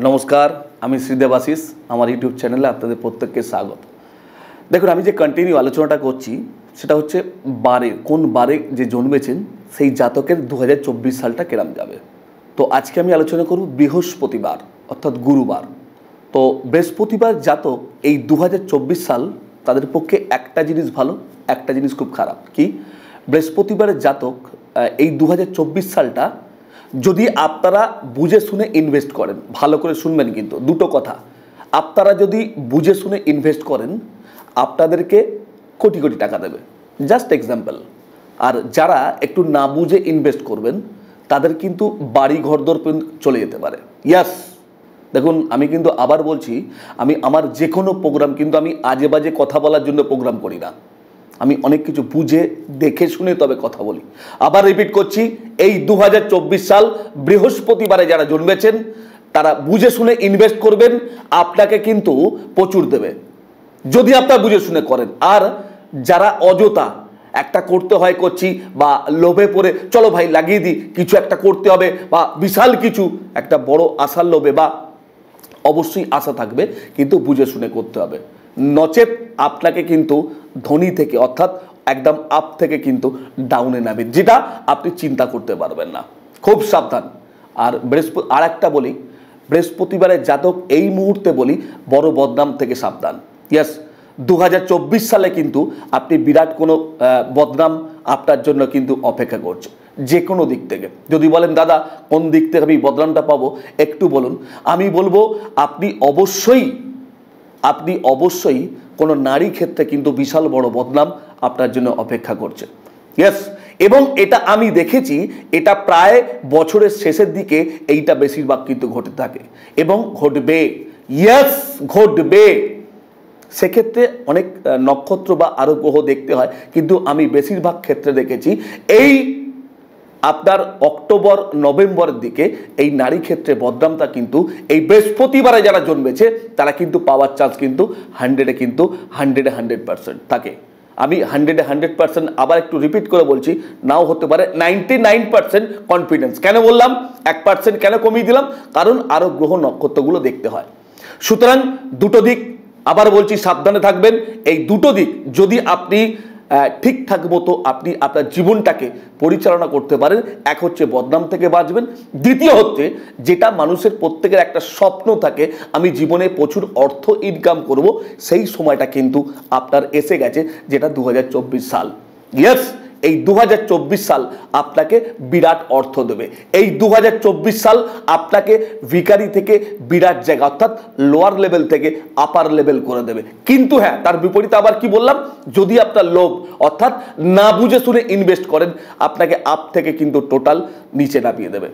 नमस्कार আমি শ্রীদেবাশিস আমার ইউটিউব চ্যানেলে আপনাদের প্রত্যেককে স্বাগত। দেখুন আমি যে কন্টিনিউ আলোচনাটা করছি সেটা হচ্ছে বারে কোন বারে যে জন্মেছেন সেই জাতকের 2024 সালটা কেরাম যাবে। তো আজকে আমি আলোচনা করব বৃহস্পতিবার অর্থাৎ গুরুবার। তো বৃহস্পতিবার জাতক এই 2024 সাল তাদের পক্ষে একটা জিনিস ভালো, একটা জিনিস খুব খারাপ। কি? বৃহস্পতিবারের জাতক এই 2024 সালটা যদি আপনারা বুঝে শুনে ইনভেস্ট করেন, ভালো করে শুনবেন কিন্তু দুটো কথা, আপনারা যদি বুঝে শুনে ইনভেস্ট করেন আপনাদেরকে কোটি কোটি টাকা দেবে, জাস্ট এক্সাম্পল। আর যারা একটু না বুঝে ইনভেস্ট করবেন তাদের কিন্তু বাড়ি ঘরদোর চলে যেতে পারে। ইয়াস, দেখুন আমি কিন্তু আবার বলছি, আমি আমার যে কোনো প্রোগ্রাম কিন্তু আমি আজে বাজে কথা বলার জন্য প্রোগ্রাম করি না, আমি অনেক কিছু বুঝে দেখে শুনে তবে কথা বলি। আবার রিপিট করছি, এই 2024 সাল বৃহস্পতিবারে যারা জন্মেছেন তারা বুঝে শুনে ইনভেস্ট করবেন, আপনাকে কিন্তু প্রচুর দেবে যদি আপনারা বুঝে শুনে করেন। আর যারা অযথা একটা করতে হয় করছি বা লোভে পড়ে চলো ভাই লাগিয়ে দিই, কিছু একটা করতে হবে বা বিশাল কিছু একটা বড় আশার লোভে, বা অবশ্যই আশা থাকবে কিন্তু বুঝে শুনে করতে হবে, নচেত আপনাকে কিন্তু ধনী থেকে অর্থাৎ একদম আপ থেকে কিন্তু ডাউনে নামে, যেটা আপনি চিন্তা করতে পারবেন না। খুব সাবধান। আর আর একটা বলি, বৃহস্পতিবারের জাতক এই মুহূর্তে বলি বড় বদনাম থেকে সাবধান। ইয়েস, 2024 সালে কিন্তু আপনি বিরাট কোনো বদনাম আপনার জন্য কিন্তু অপেক্ষা করছে যে কোনো দিক থেকে। যদি বলেন দাদা কোন দিক থেকে আমি বদনামটা পাবো একটু বলুন, আমি বলবো আপনি অবশ্যই কোনো নারী ক্ষেত্রে কিন্তু বিশাল বড় বদনাম আপনার জন্য অপেক্ষা করছে। ইয়েস, এবং এটা আমি দেখেছি, এটা প্রায় বছরের শেষের দিকে এইটা বেশিরভাগ কিন্তু ঘটে থাকে এবং ঘটবে। ইয়েস, ঘটবে। সেক্ষেত্রে অনেক নক্ষত্র বা আরো গ্রহ দেখতে হয়, কিন্তু আমি বেশিরভাগ ক্ষেত্রে দেখেছি এই আপনার অক্টোবর নভেম্বরের দিকে এই নারী ক্ষেত্রে বদনামটা কিন্তু এই বৃহস্পতিবারে যারা জন্মেছে তারা কিন্তু পাওয়ার চান্স কিন্তু 100% থাকে। আমি 100% আবার একটু রিপিট করে বলছি, নাও হতে পারে 99% কনফিডেন্স। কেন বললাম 1% কেন কমিয়ে দিলাম? কারণ আরো গ্রহ নক্ষত্রগুলো দেখতে হয়। সুতরাং দুটো দিক আবার বলছি, সাবধানে থাকবেন। এই দুটো দিক যদি আপনি ঠিকঠাক মতো আপনি আপনার জীবনটাকে পরিচালনা করতে পারেন, এক হচ্ছে বদনাম থেকে বাঁচবেন, দ্বিতীয় হচ্ছে যেটা মানুষের প্রত্যেকের একটা স্বপ্ন থাকে, আমি জীবনে প্রচুর অর্থ ইনকাম করব, সেই সময়টা কিন্তু আপনার এসে গেছে, যেটা 2024 সাল। ইয়েস, এই 2024 সাল আপনাকে বিরাট অর্থ দেবে। এই 2024 সাল আপনাকে ভিখারি থেকে বিরাট জায়গা অর্থাৎ লোয়ার লেভেল থেকে আপার লেভেল করে দেবে। কিন্তু হ্যাঁ, তার বিপরীতে আবার কি বললাম, যদি আপনার লোভ অর্থাৎ না বুঝে শুনে ইনভেস্ট করেন আপনাকে আপ থেকে কিন্তু টোটাল নিচে নামিয়ে দেবে।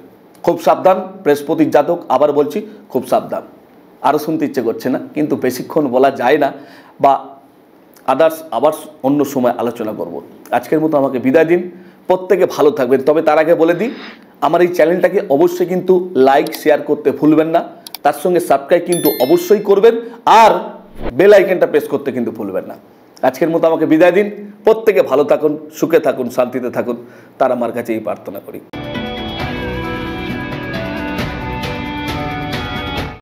খুব সাবধান বৃহস্পতির জাতক, আবার বলছি খুব সাবধান। আরও শুনতে ইচ্ছে করছে না কিন্তু বেশিক্ষণ বলা যায় না, বা আদার্স আবার অন্য সময় আলোচনা করব। আজকের মতো আমাকে বিদায় দিন, প্রত্যেকে ভালো থাকবেন। তবে তার আগে বলে দিই, আমার এই চ্যানেলটাকে অবশ্যই কিন্তু লাইক শেয়ার করতে ভুলবেন না, তার সঙ্গে সাবস্ক্রাইব কিন্তু অবশ্যই করবেন, আর বেল আইকনটা প্রেস করতে কিন্তু ভুলবেন না। আজকের মতো আমাকে বিদায় দিন, প্রত্যেকে ভালো থাকুন, সুখে থাকুন, শান্তিতে থাকুন, তার আমার কাছে এই প্রার্থনা করি।